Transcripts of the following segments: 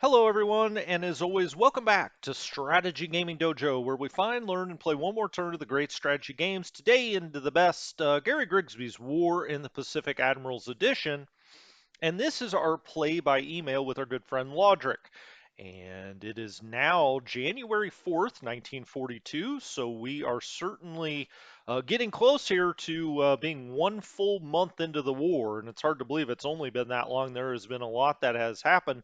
Hello, everyone, and as always, welcome back to Strategy Gaming Dojo, where we find, learn, and play one more turn of the great strategy games. Today, into the best Gary Grigsby's War in the Pacific Admirals Edition, and this is our play by email with our good friend Lodric. And it is now January 4th, 1942, so we are certainly getting close here to being one full month into the war, and it's hard to believe it's only been that long. There has been a lot that has happened.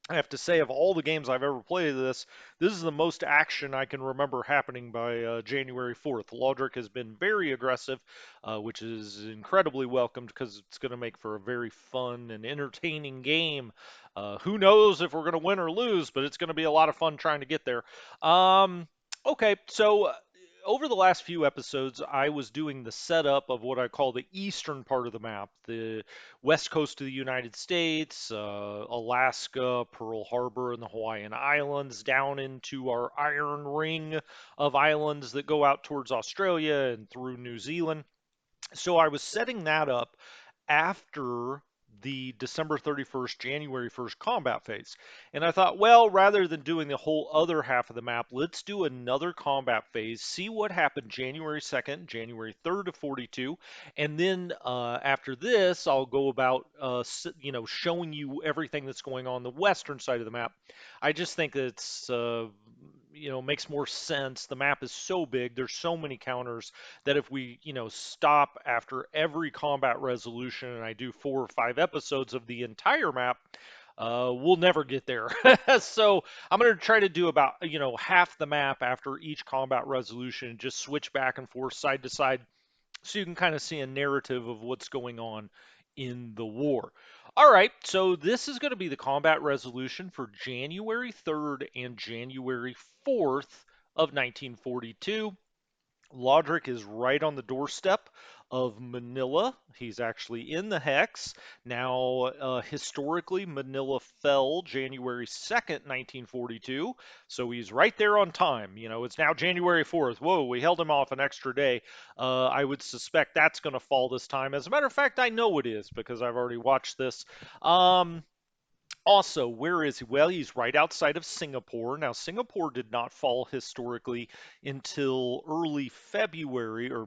I have to say, of all the games I've ever played this is the most action I can remember happening by January 4th. Lodric has been very aggressive, which is incredibly welcomed because it's going to make for a very fun and entertaining game. Who knows if we're going to win or lose, but it's going to be a lot of fun trying to get there. Okay, so over the last few episodes, I was doing the setup of what I call the eastern part of the map, the west coast of the United States, Alaska, Pearl Harbor, and the Hawaiian Islands, down into our iron ring of islands that go out towards Australia and through New Zealand. So I was setting that up after the December 31st, January 1st combat phase. And I thought, well, rather than doing the whole other half of the map, let's do another combat phase, see what happened January 2nd, January 3rd of 42. And then after this, I'll go about, showing you everything that's going on the western side of the map. I just think it's, makes more sense. The map is so big, there's so many counters that if we, stop after every combat resolution and I do 4 or 5 episodes of the entire map, we'll never get there. So I'm going to try to do about, half the map after each combat resolution and just switch back and forth side to side so you can kind of see a narrative of what's going on in the war. All right, so this is going to be the combat resolution for January 3rd and January 4th of 1942. Lodric is right on the doorstep of Manila. He's actually in the hex. Now, historically, Manila fell January 2nd, 1942, so he's right there on time. It's now January 4th. Whoa, we held him off an extra day. I would suspect that's going to fall this time. As a matter of fact, I know it is because I've already watched this. Also, where is he? Well, he's right outside of Singapore. Now, Singapore did not fall historically until early February or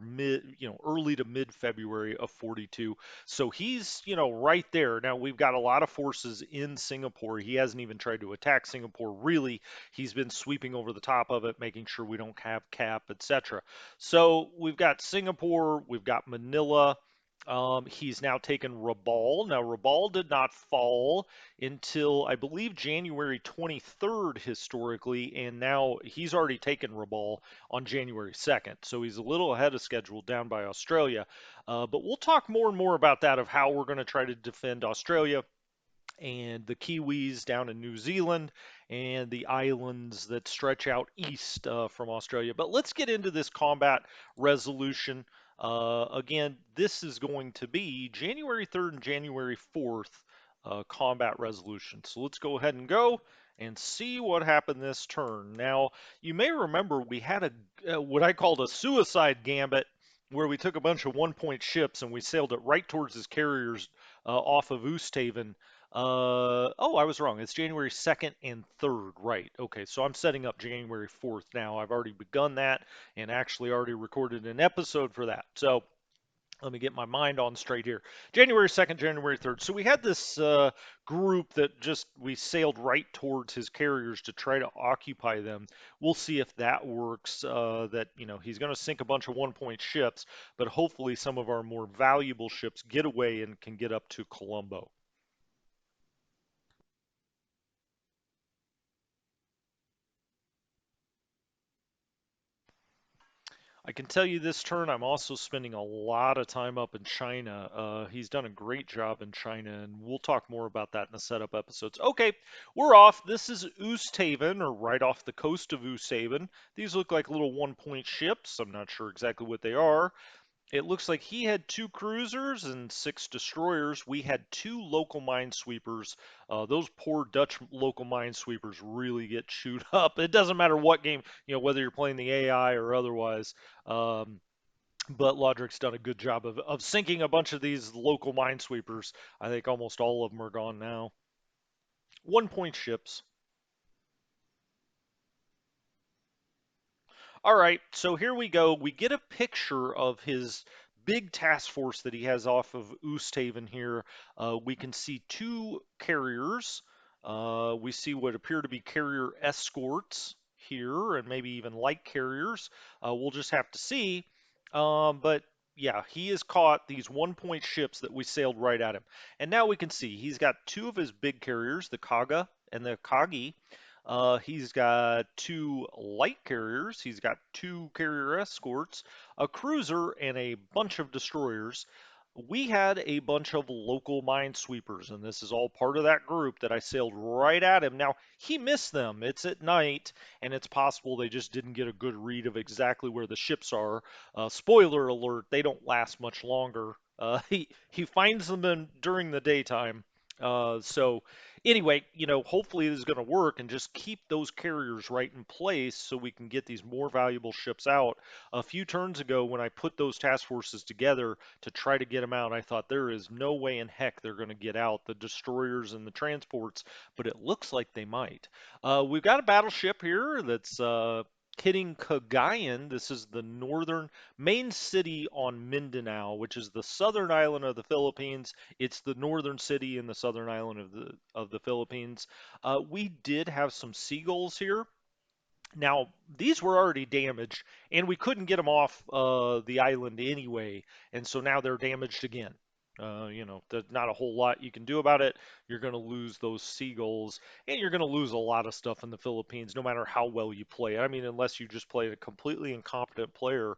early to mid February of 42. So he's, right there. Now, we've got a lot of forces in Singapore. He hasn't even tried to attack Singapore, really. He's been sweeping over the top of it, making sure we don't have cap, etc. So we've got Singapore, we've got Manila. He's now taken Rabaul. Now, Rabaul did not fall until I believe January 23rd historically, and now he's already taken Rabaul on January 2nd. So he's a little ahead of schedule down by Australia. But we'll talk more and more about that of how we're going to try to defend Australia and the Kiwis down in New Zealand and the islands that stretch out east from Australia. But let's get into this combat resolution. Again, this is going to be January 3rd and January 4th combat resolution. So let's go ahead and go and see what happened this turn. Now, you may remember we had what I called a suicide gambit where we took a bunch of 1 point ships and we sailed it right towards his carriers off of Oosthaven. Oh, I was wrong. It's January 2nd and 3rd, right. Okay, so I'm setting up January 4th now. I've already begun that and actually already recorded an episode for that. So let me get my mind on straight here. January 2nd, January 3rd. So we had this group that just we sailed right towards his carriers to try to occupy them. We'll see if that works. That he's going to sink a bunch of 1 point ships, but hopefully some of our more valuable ships get away and can get up to Colombo. I can tell you this turn, I'm also spending a lot of time up in China. He's done a great job in China, and we'll talk more about that in the setup episodes. Okay, we're off. This is Oosthaven, or right off the coast of Oosthaven. These look like little 1 point ships. I'm not sure exactly what they are. It looks like he had 2 cruisers and 6 destroyers. We had 2 local minesweepers. Those poor Dutch local minesweepers really get chewed up. It doesn't matter what game, whether you're playing the AI or otherwise. Um, but Lodric's done a good job of sinking a bunch of these local minesweepers. I think almost all of them are gone now. 1 point ships. All right, so here we go. We get a picture of his big task force that he has off of Oosthaven here. We can see two carriers. We see what appear to be carrier escorts here, and maybe even light carriers. We'll just have to see. But yeah, he has caught these 1 point ships that we sailed right at him. And now we can see he's got two of his big carriers, the Kaga and the Kagi. He's got two light carriers, he's got two carrier escorts, a cruiser, and a bunch of destroyers. We had a bunch of local minesweepers, and this is all part of that group that I sailed right at him. Now, he missed them. It's at night, and it's possible they just didn't get a good read of exactly where the ships are. Spoiler alert, they don't last much longer. He finds them during the daytime. So anyway, hopefully this is going to work and just keep those carriers right in place so we can get these more valuable ships out. A few turns ago, when I put those task forces together to try to get them out, I thought there is no way in heck they're going to get out, the destroyers and the transports, but it looks like they might. We've got a battleship here that's hitting Cagayan. This is the northern main city on Mindanao, which is the southern island of the Philippines. It's the northern city in the southern island of the Philippines. We did have some seagulls here. Now, these were already damaged, and we couldn't get them off the island anyway, and so now they're damaged again. There's not a whole lot you can do about it. You're going to lose those seagulls, and you're going to lose a lot of stuff in the Philippines, no matter how well you play. I mean, unless you just play a completely incompetent player,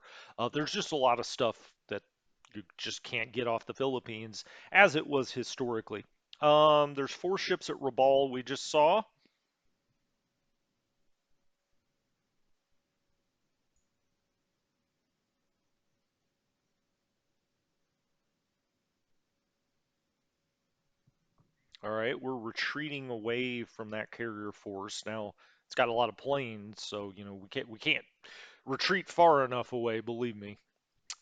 there's just a lot of stuff that you just can't get off the Philippines, as it was historically. There's four ships at Rabaul we just saw. All right, we're retreating away from that carrier force. Now, it's got a lot of planes, so we can't retreat far enough away, believe me.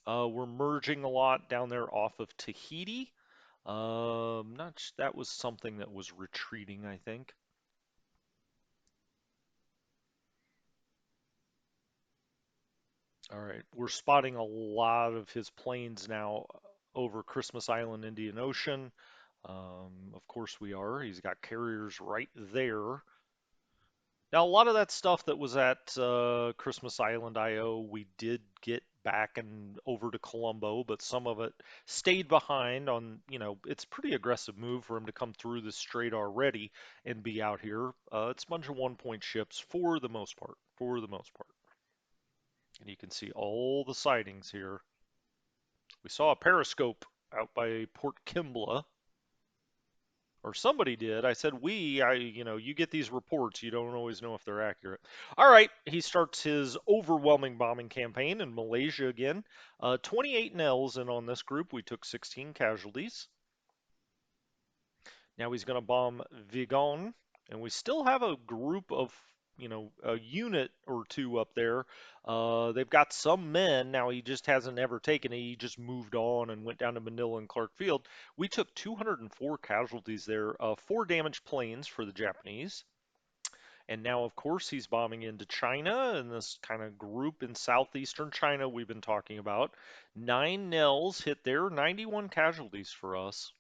We're merging a lot down there off of Tahiti. Not that was something that was retreating, I think. All right, we're spotting a lot of his planes now over Christmas Island, Indian Ocean. Of course we are. He's got carriers right there. Now, a lot of that stuff that was at Christmas Island IO, we did get back and over to Colombo, but some of it stayed behind on, it's a pretty aggressive move for him to come through the strait already and be out here. It's a bunch of 1 point ships for the most part, for the most part. And you can see all the sightings here. We saw a periscope out by Port Kimbla, or somebody did. I said you get these reports, you don't always know if they're accurate. All right, he starts his overwhelming bombing campaign in Malaysia again. 28 Nels, and on this group we took 16 casualties. Now he's going to bomb Vigon, and we still have a group of, a unit or two up there. They've got some men. Now he just hasn't ever taken it. He just moved on and went down to Manila and Clark Field. We took 204 casualties there, four damaged planes for the Japanese. And now, of course, he's bombing into China and this kind of group in southeastern China we've been talking about. 9 Nels hit there, 91 casualties for us.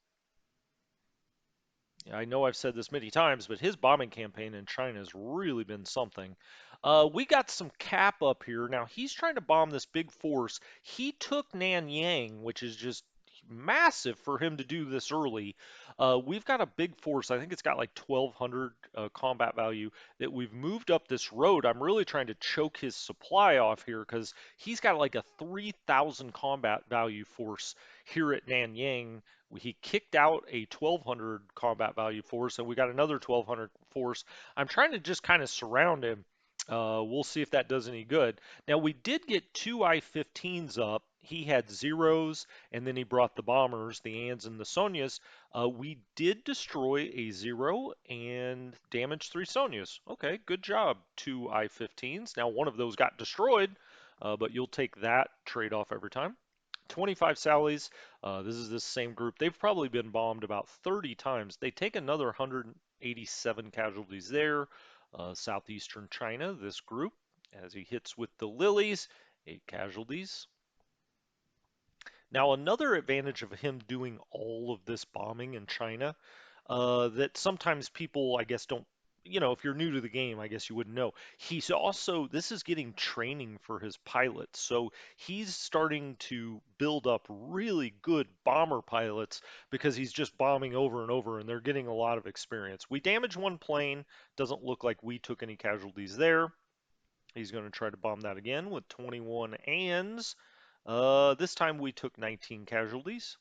I know I've said this many times, but his bombing campaign in China has really been something. We got some cap up here. Now he's trying to bomb this big force. He took Nanyang, which is just massive for him to do this early. We've got a big force. I think it's got like 1,200 combat value that we've moved up this road. I'm really trying to choke his supply off here because he's got like a 3,000 combat value force here at Nanyang. He kicked out a 1,200 combat value force, and we got another 1,200 force. I'm trying to just kind of surround him. We'll see if that does any good. Now, we did get two I-15s up. He had zeros, and then he brought the bombers, the Ans and the Sonyas. We did destroy a zero and damage three Sonyas. Okay, good job. Two I-15s. Now, one of those got destroyed, but you'll take that trade-off every time. 25 Sallies. This is this same group. They've probably been bombed about 30 times. They take another 187 casualties there. Southeastern China, this group, as he hits with the Lilies, 8 casualties. Now, another advantage of him doing all of this bombing in China, that sometimes people, I guess, don't, if you're new to the game, I guess you wouldn't know. He's also, this is getting training for his pilots. So he's starting to build up really good bomber pilots because he's just bombing over and over and they're getting a lot of experience. We damaged one plane. Doesn't look like we took any casualties there. He's going to try to bomb that again with 21 ands. This time we took 19 casualties.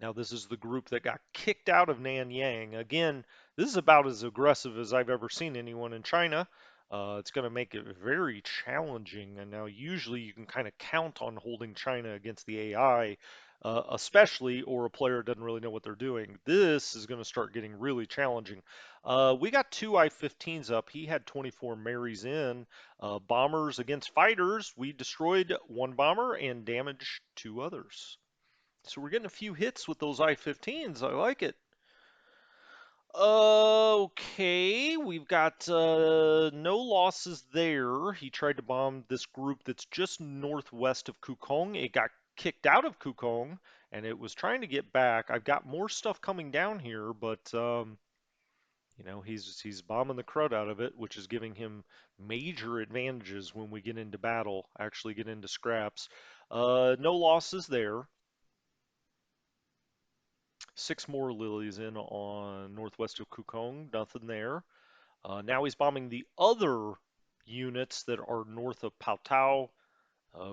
Now, this is the group that got kicked out of Nanyang. Again, this is about as aggressive as I've ever seen anyone in China. It's going to make it very challenging. And now, usually, you can kind of count on holding China against the AI, especially, or a player doesn't really know what they're doing. This is going to start getting really challenging. We got 2 I-15s up. He had 24 Marys in. Bombers against fighters. We destroyed 1 bomber and damaged 2 others. So we're getting a few hits with those I-15s. I like it. Okay, we've got no losses there. He tried to bomb this group that's just northwest of Kukong. It got kicked out of Kukong, and it was trying to get back. I've got more stuff coming down here, but he's bombing the crud out of it, which is giving him major advantages when we get into battle, actually get into scraps. No losses there. 6 more Lilies in on northwest of Kukong, nothing there. Now he's bombing the other units that are north of Pautau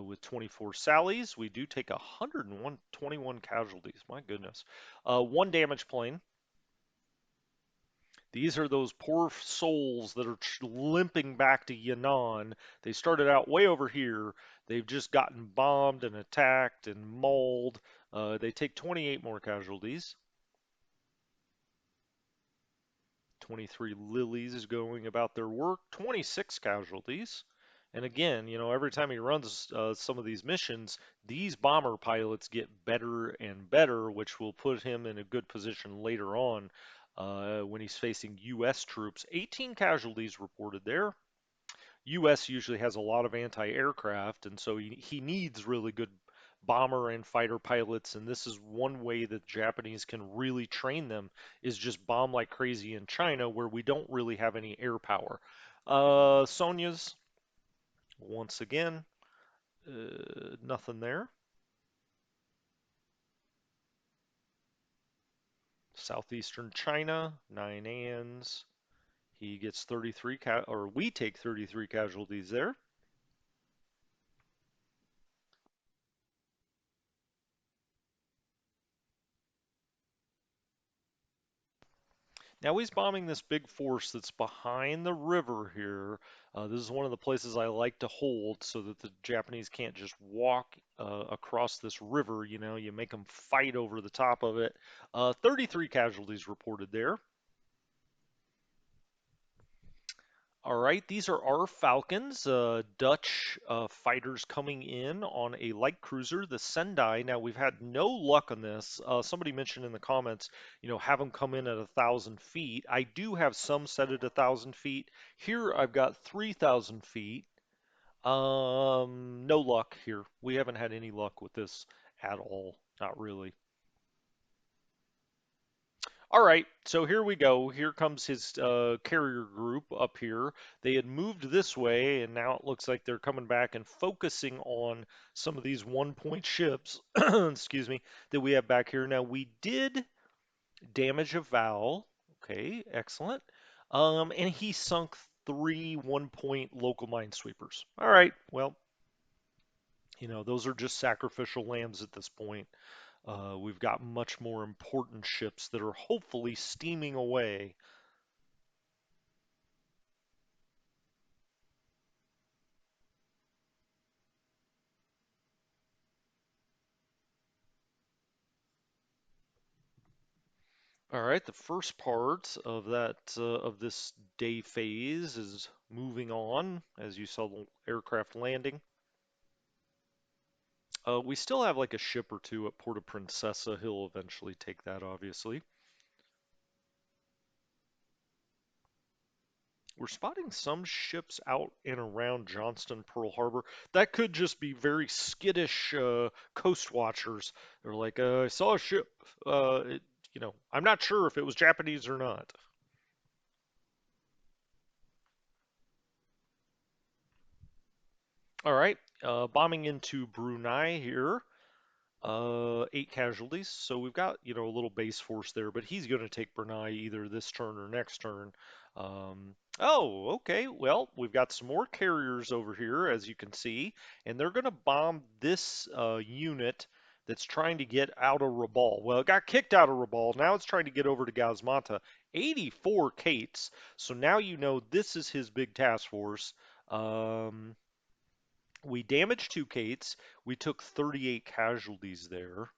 with 24 Sallies. We do take 121 casualties. My goodness. 1 damage plane. These are those poor souls that are limping back to Yan'an. They started out way over here. They've just gotten bombed and attacked and mauled. They take 28 more casualties. 23 Lilies going about their work, 26 casualties. And again, every time he runs some of these missions, these bomber pilots get better and better, which will put him in a good position later on when he's facing U.S. troops. 18 casualties reported there. U.S. usually has a lot of anti-aircraft, and so he needs really good bomber and fighter pilots. And this is one way that Japanese can really train them is just bomb like crazy in China, where we don't really have any air power. Sonya's once again, nothing there. Southeastern China, 9 ands. He gets 33 or we take 33 casualties there. Now he's bombing this big force that's behind the river here. This is one of the places I like to hold so that the Japanese can't just walk across this river. You make them fight over the top of it. 33 casualties reported there. All right, these are our Falcons, Dutch fighters coming in on a light cruiser, the Sendai. Now, we've had no luck on this. Somebody mentioned in the comments, have them come in at 1,000 feet. I do have some set at 1,000 feet. Here, I've got 3,000 feet. No luck here. We haven't had any luck with this at all. Not really. All right, so here we go. Here comes his carrier group up here. They had moved this way, and now it looks like they're coming back and focusing on some of these one-point ships, excuse me, that we have back here. Now, we did damage a Val. Okay, excellent. And he sunk 3 one-point local minesweepers. All right, well, those are just sacrificial lambs at this point. We've got much more important ships that are hopefully steaming away. All right, the first part of that of this day phase is moving on, as you saw the aircraft landing. We still have like a ship or two at Porta Princesa. He'll eventually take that, obviously. We're spotting some ships out and around Johnston, Pearl Harbor. That could just be very skittish coast watchers. They're like, I saw a ship. I'm not sure if it was Japanese or not. All right, bombing into Brunei here. 8 casualties. So we've got, a little base force there, but he's going to take Brunei either this turn or next turn. Oh, okay. Well, we've got some more carriers over here, as you can see, and they're going to bomb this unit that's trying to get out of Rabaul. Well, it got kicked out of Rabaul. Now it's trying to get over to Gazmata. 84 Kates. So now you know this is his big task force. Um, we damaged 2 Kates. We took 38 casualties there.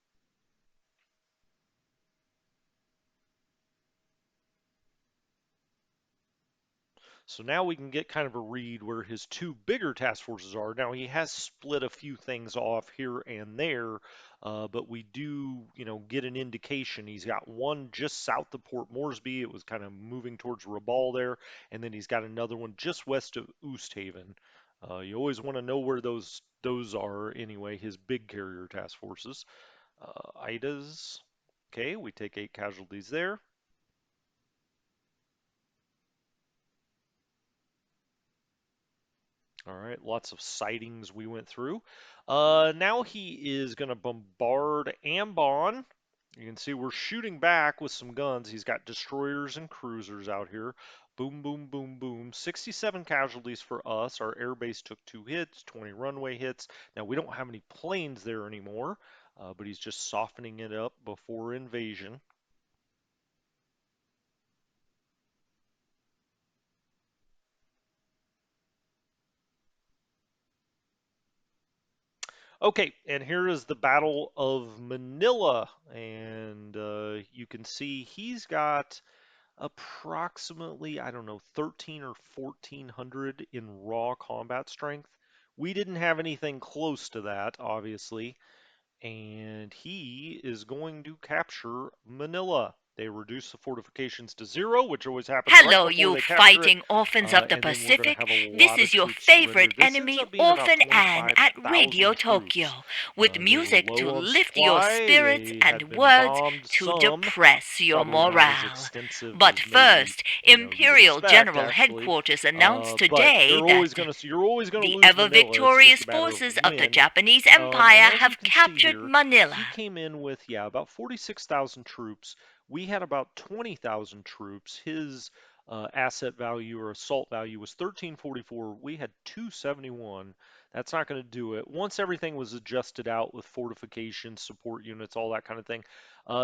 So now we can get kind of a read where his two bigger task forces are. Now he has split a few things off here and there, but we do, get an indication. He's got one just south of Port Moresby. It was kind of moving towards Rabaul there, and then he's got another one just west of Oosthaven. You always want to know where those are anyway. His big carrier task forces. Ida's. Okay, we take 8 casualties there. All right, lots of sightings we went through. Now he is going to bombard Ambon. You can see we're shooting back with some guns. He's got destroyers and cruisers out here. Boom, boom, boom, boom. 67 casualties for us. Our airbase took 2 hits, 20 runway hits. Now we don't have any planes there anymore, but he's just softening it up before invasion. Okay, and here is the Battle of Manila, and you can see he's got approximately, I don't know, 13 or 1400 in raw combat strength. We didn't have anything close to that, obviously, and he is going to capture Manila. They reduce the fortifications to 0, which always happens right Hello, before you they capture it. fighting orphans of the And then we're going to Pacific. have a This lot of is your troops surrender. favorite This ends enemy, up being about Orphan Anne, at Radio 25,000 troops. Tokyo, with They were music to low on lift your supply. spirits They and had been words bombed to some, depress your probably not as morale. extensive But as maybe first, you would Imperial expect General actually. Headquarters announced But today that you're always gonna the lose ever Manila. It's just victorious a matter of forces of the when. Japanese And Empire as you have can see captured here, he Manila. came in with about 46,000 troops. We had about 20,000 troops. His asset value or assault value was 1344. We had 271. That's not going to do it. Once everything was adjusted out with fortifications, support units, all that kind of thing,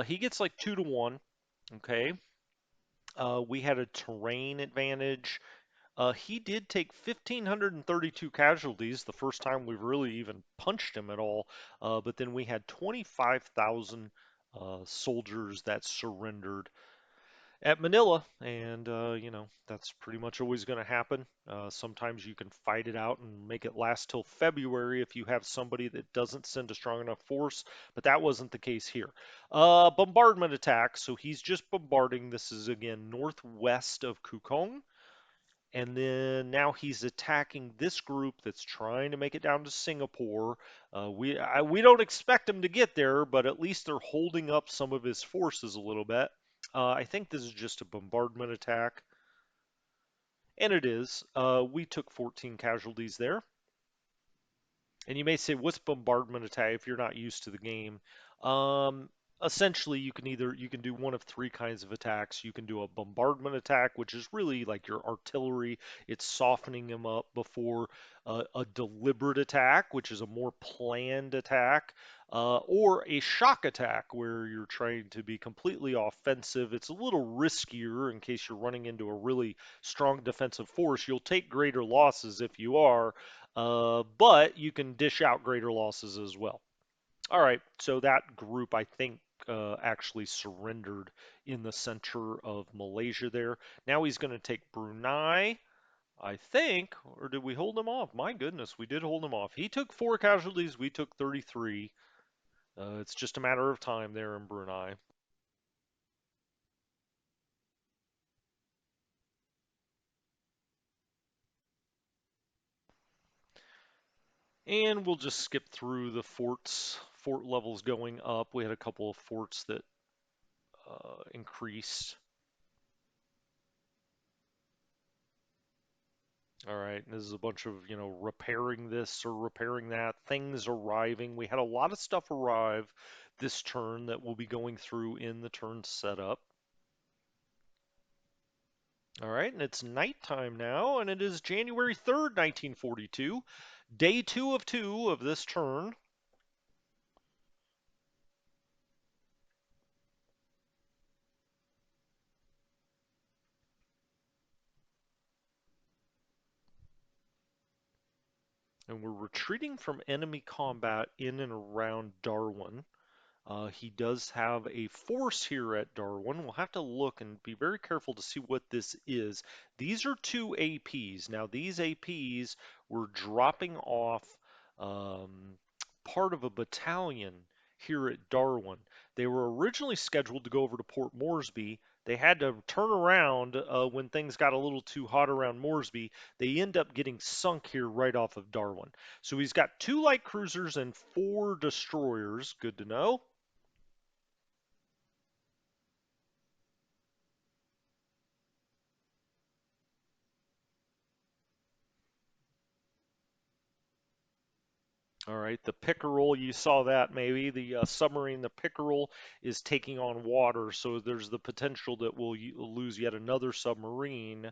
he gets like 2 to 1. Okay. We had a terrain advantage. He did take 1,532 casualties the first time we've really even punched him at all, but then we had 25,000 soldiers that surrendered at Manila, and that's pretty much always going to happen. Sometimes you can fight it out and make it last till February if you have somebody that doesn't send a strong enough force, but that wasn't the case here. Bombardment attack, so he's just bombarding. This is again northwest of Kukong. And then now he's attacking this group that's trying to make it down to Singapore. We don't expect him to get there, but at least they're holding up some of his forces a little bit. I think this is just a bombardment attack, and it is. We took 14 casualties there. And you may say, what's bombardment attack if you're not used to the game? Um, Essentially, you can do one of three kinds of attacks. You can do a bombardment attack, which is really like your artillery. It's softening them up before a deliberate attack, which is a more planned attack, or a shock attack, where you're trying to be completely offensive. It's a little riskier in case you're running into a really strong defensive force. You'll take greater losses if you are, but you can dish out greater losses as well. All right, so that group, I think, actually surrendered in the center of Malaysia there. Now he's going to take Brunei. I think, or did we hold him off? My goodness, we did hold him off. He took 4 casualties, we took 33. It's just a matter of time there in Brunei. And we'll just skip through the forts, fort levels going up. We had a couple of forts that increased. All right, and this is a bunch of, repairing this or repairing that, things arriving. We had a lot of stuff arrive this turn that we'll be going through in the turn setup. All right, and it's nighttime now, and it is January 3rd, 1942, day 2 of this turn. And we're retreating from enemy combat in and around Darwin. He does have a force here at Darwin. We'll have to look and be very careful to see what this is. These are 2 APs. Now, these APs were dropping off um, part of a battalion here at Darwin. They were originally scheduled to go over to Port Moresby. They had to turn around when things got a little too hot around Moresby. They end up getting sunk here right off of Darwin. So he's got 2 light cruisers and 4 destroyers. Good to know. All right, the Pickerel, you saw that maybe. The submarine, the Pickerel, is taking on water, so there's the potential that we'll lose yet another submarine.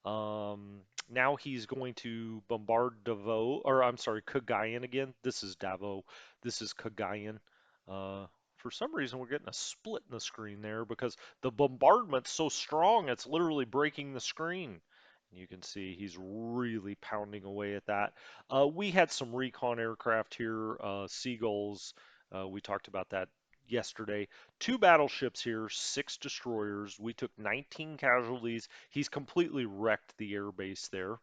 Now he's going to bombard Davao, or I'm sorry, Cagayan again. This is Davao. This is Cagayan. Uh, for some reason, we're getting a split in the screen there because the bombardment's so strong, it's literally breaking the screen. You can see he's really pounding away at that. We had some recon aircraft here, Seagulls. We talked about that yesterday. 2 battleships here, 6 destroyers. We took 19 casualties. He's completely wrecked the airbase there.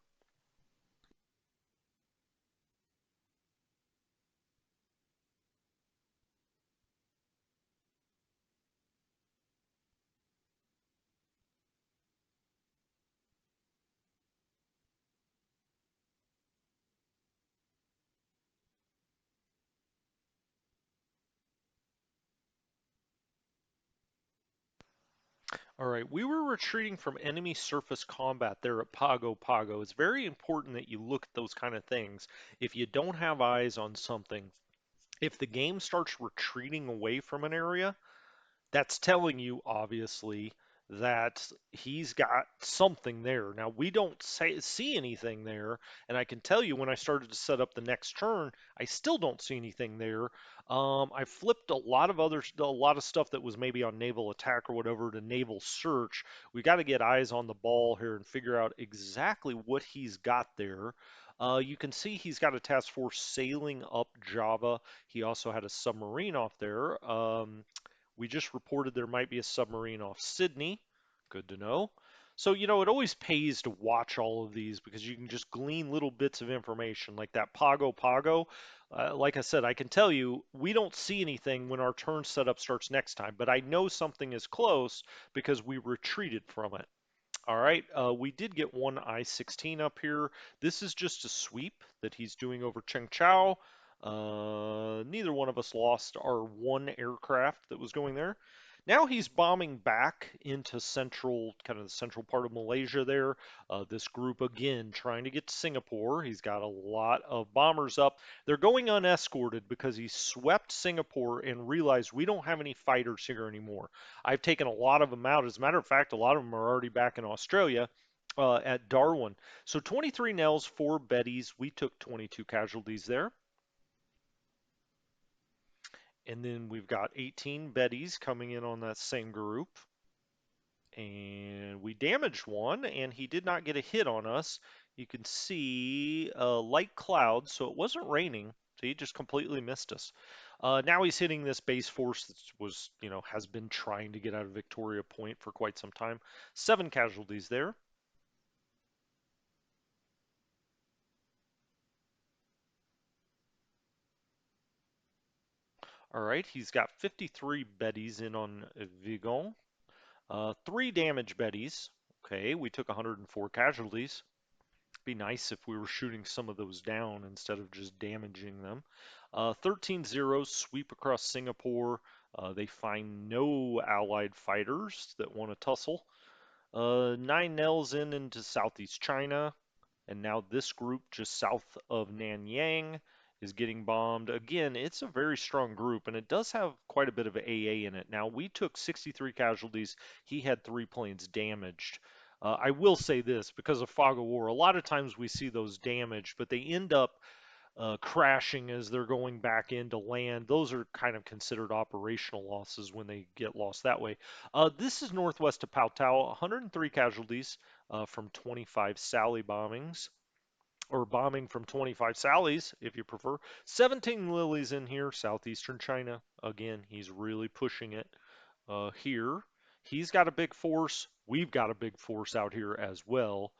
All right, we were retreating from enemy surface combat there at Pago Pago. It's very important that you look at those kind of things. If you don't have eyes on something, if the game starts retreating away from an area, that's telling you, obviously, that he's got something there. Now, we don't see anything there, and I can tell you when I started to set up the next turn, I still don't see anything there. I flipped a lot of stuff that was maybe on naval attack or whatever to naval search. We got to get eyes on the ball here and figure out exactly what he's got there. You can see he's got a task force sailing up Java. He also had a submarine off there. We just reported there might be a submarine off Sydney. Good to know. So, it always pays to watch all of these because you can just glean little bits of information like that Pago Pago. Like I said, I can tell you we don't see anything when our turn setup starts next time, but I know something is close because we retreated from it. All right, we did get one I-16 up here. This is just a sweep that he's doing over Cheng Chao. Neither one of us lost our one aircraft that was going there. Now he's bombing back into kind of the central part of Malaysia there. This group again trying to get to Singapore. He's got a lot of bombers up. They're going unescorted because he swept Singapore and realized we don't have any fighters here anymore. I've taken a lot of them out. As a matter of fact, a lot of them are already back in Australia at Darwin. So 23 Nels, 4 Bettys. We took 22 casualties there. And then we've got 18 Bettys coming in on that same group. And we damaged one, and he did not get a hit on us. You can see light clouds, so it wasn't raining. So he just completely missed us. Now he's hitting this base force that has been trying to get out of Victoria Point for quite some time. 7 casualties there. All right, he's got 53 Bettys in on Vigon. 3 damage Bettys. Okay, we took 104 casualties. Be nice if we were shooting some of those down instead of just damaging them. 13 zeros sweep across Singapore. They find no allied fighters that want to tussle. 9 nails into southeast China. And now this group just south of Nanyang is getting bombed. Again, it's a very strong group, and it does have quite a bit of AA in it. Now, we took 63 casualties. He had 3 planes damaged. I will say this, because of fog of war, a lot of times we see those damaged, but they end up crashing as they're going back into land. Those are kind of considered operational losses when they get lost that way. This is northwest of Pao Tao, 103 casualties from 25 Sally bombings or bombing from 25 Sallies, if you prefer. 17 Lilies in here, southeastern China. Again, he's really pushing it here. He's got a big force. We've got a big force out here as well.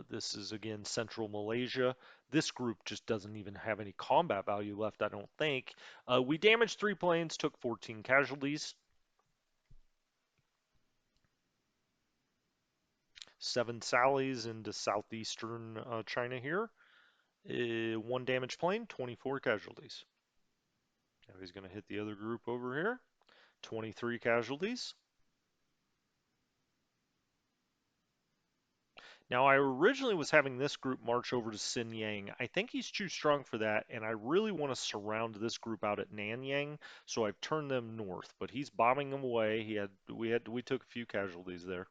This is again central Malaysia. This group just doesn't even have any combat value left, I don't think. We damaged 3 planes, took 14 casualties. 7 Sallies into southeastern China here. 1 damaged plane, 24 casualties. Now he's going to hit the other group over here. 23 casualties. Now, I originally was having this group march over to Xinyang. I think he's too strong for that, and I really want to surround this group out at Nanyang, so I've turned them north. But he's bombing them away. We took a few casualties there.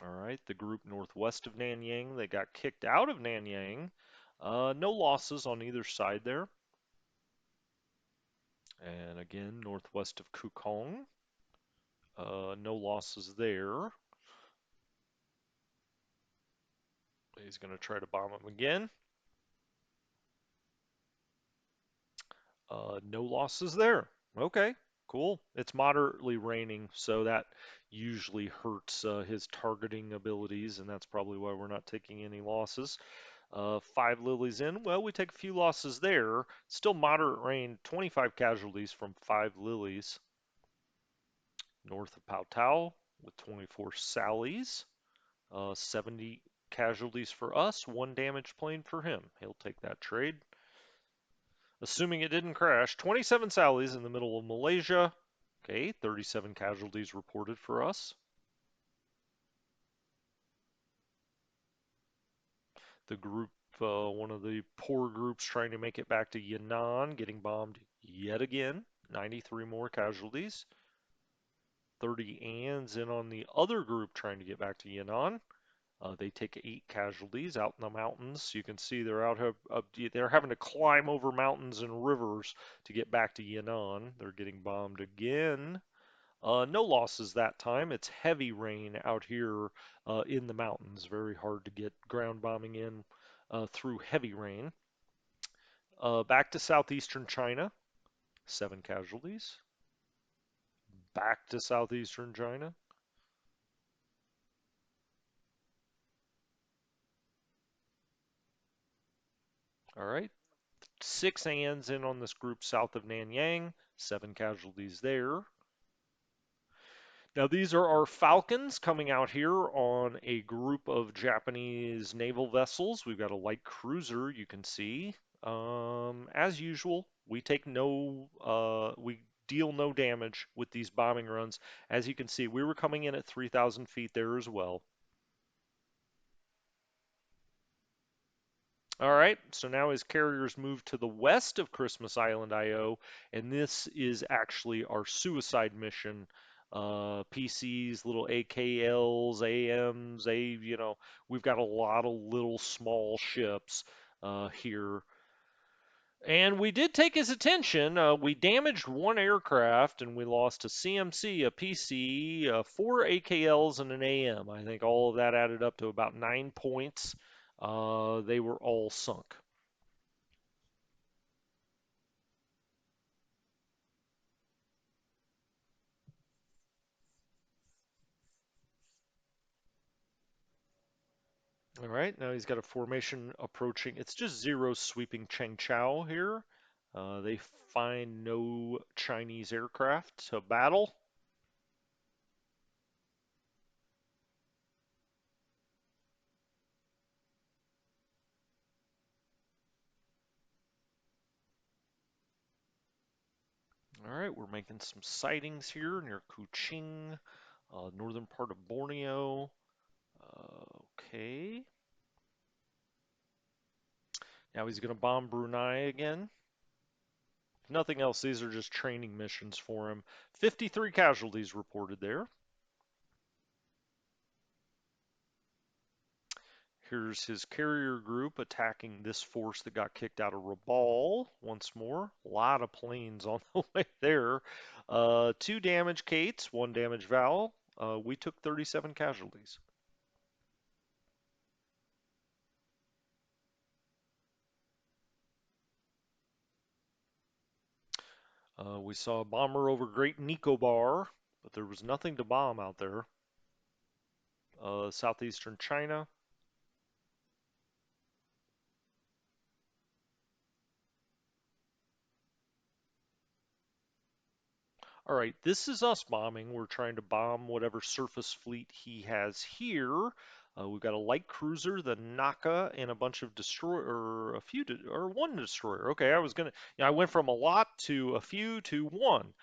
All right, the group northwest of Nanyang, they got kicked out of Nanyang. No losses on either side there. And again, northwest of Kukong, no losses there. He's going to try to bomb him again. No losses there. Okay, cool. It's moderately raining, so that usually hurts his targeting abilities, and that's probably why we're not taking any losses. 5 lilies in. Well, we take a few losses there. Still moderate rain. 25 casualties from 5 lilies. North of Pao Tao with 24 Sallies. 70 casualties for us. 1 damaged plane for him. He'll take that trade. Assuming it didn't crash, 27 Sallies in the middle of Malaysia. Okay, 37 casualties reported for us. The group, one of the poor groups trying to make it back to Yan'an, getting bombed yet again. 93 more casualties. 30 Anns in on the other group trying to get back to Yan'an. They take 8 casualties out in the mountains. You can see they're having to climb over mountains and rivers to get back to Yan'an. They're getting bombed again. No losses that time. It's heavy rain out here in the mountains. Very hard to get ground bombing in through heavy rain. Back to southeastern China. 7 casualties. Back to southeastern China. All right. 6 Anns in on this group south of Nanyang. 7 casualties there. Now, these are our Falcons coming out here on a group of Japanese naval vessels. We've got a light cruiser, you can see. As usual, we deal no damage with these bombing runs. As you can see, we were coming in at 3,000 feet there as well. All right, so now his carriers move to the west of Christmas Island, IO, and this is actually our suicide mission. PCs, little AKLs, AMs, we've got a lot of little small ships here. And we did take his attention. We damaged 1 aircraft and we lost a CMC, a PC, 4 AKLs, and an AM. I think all of that added up to about 9 points. They were all sunk. All right, now he's got a formation approaching. It's just zero sweeping Cheng Chao here. They find no Chinese aircraft to battle. All right, we're making some sightings here near Kuching, northern part of Borneo. Okay. Now he's going to bomb Brunei again. If nothing else, these are just training missions for him. 53 casualties reported there. Here's his carrier group attacking this force that got kicked out of Rabaul once more. A lot of planes on the way there. Two damaged Kates, one damaged Val. We took 37 casualties. We saw a bomber over Great Nicobar, but there was nothing to bomb out there. Southeastern China. All right, this is us bombing. We're trying to bomb whatever surface fleet he has here. We've got a light cruiser, the Naka, and a bunch of destroyer, or a few, or one destroyer. Okay, I went from a lot to a few to one.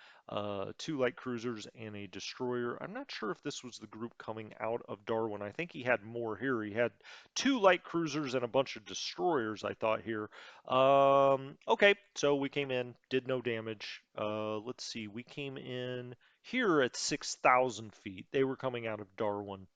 Two light cruisers and a destroyer. I'm not sure if this was the group coming out of Darwin. I think he had more here. He had two light cruisers and a bunch of destroyers, I thought here. Okay, so we came in, did no damage. Let's see, we came in here at 6,000 feet. They were coming out of Darwin.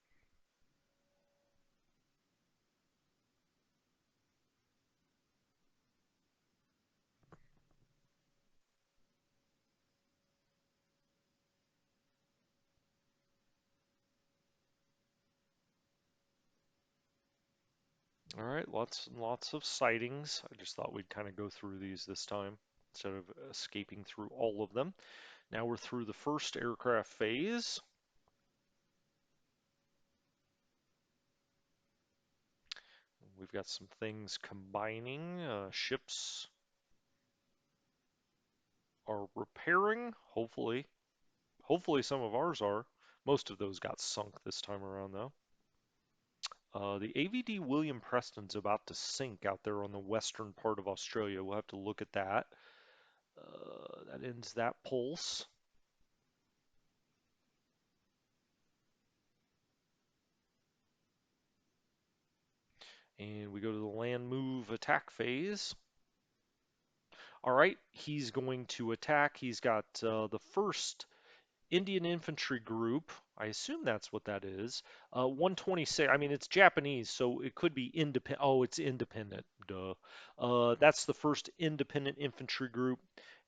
All right, lots and lots of sightings. I just thought we'd kind of go through these this time instead of escaping through all of them. Now we're through the first aircraft phase. We've got some things combining. Ships are repairing, hopefully. Hopefully some of ours are. Most of those got sunk this time around, though. The AVD William Preston's about to sink out there on the western part of Australia. We'll have to look at that. That ends that pulse. And we go to the land move attack phase. All right, he's going to attack. He's got the first Indian infantry group. I assume that's what that is. 126. I mean, it's Japanese, so it could be independent. Oh, it's independent. Duh. That's the first independent infantry group.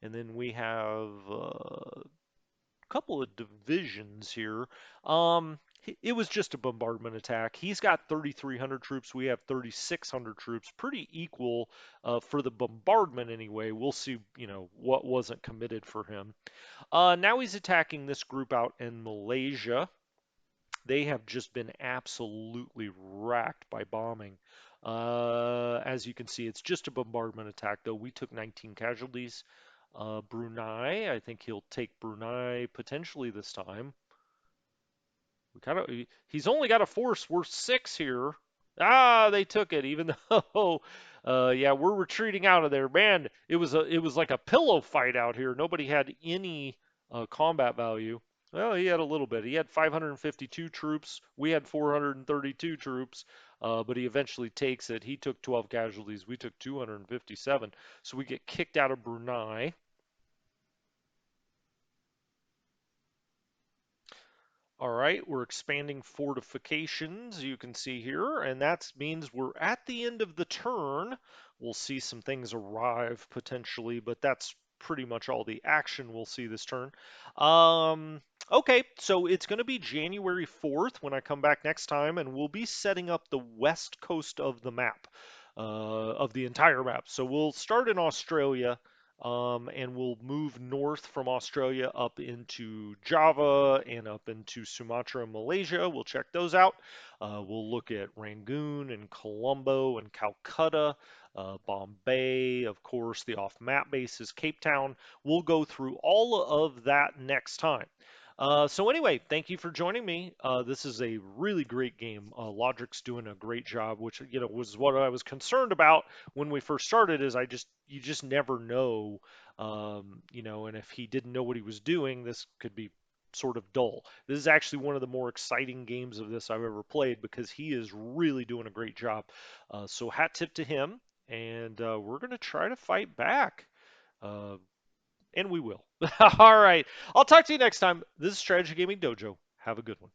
And then we have couple of divisions here. It was just a bombardment attack. He's got 3,300 troops. We have 3,600 troops. Pretty equal for the bombardment anyway. We'll see, what wasn't committed for him. Now he's attacking this group out in Malaysia. They have just been absolutely racked by bombing. As you can see, it's just a bombardment attack, though. We took 19 casualties. Brunei, I think he'll take Brunei potentially this time. He's only got a force worth 6 here. Ah, they took it, even though, yeah, we're retreating out of there. Man, it was like a pillow fight out here. Nobody had any combat value. Well, he had a little bit. He had 552 troops. We had 432 troops, but he eventually takes it. He took 12 casualties. We took 257. So we get kicked out of Brunei. All right, we're expanding fortifications, you can see here, and that means we're at the end of the turn. We'll see some things arrive potentially, but that's pretty much all the action we'll see this turn. Um, okay, so it's going to be January 4th when I come back next time, and we'll be setting up the west coast of the map, of the entire map. So we'll start in Australia, and we'll move north from Australia up into Java and up into Sumatra and Malaysia. We'll check those out. We'll look at Rangoon and Colombo and Calcutta. Bombay, of course, the off-map base is Cape Town. We'll go through all of that next time. So anyway, thank you for joining me. This is a really great game. Logic's doing a great job, which was what I was concerned about when we first started. Is you just never know, and if he didn't know what he was doing, this could be sort of dull. This is actually one of the more exciting games of this I've ever played because he is really doing a great job. So hat tip to him, and we're gonna try to fight back. Uh, and we will. All right. I'll talk to you next time. This is Strategy Gaming Dojo. Have a good one.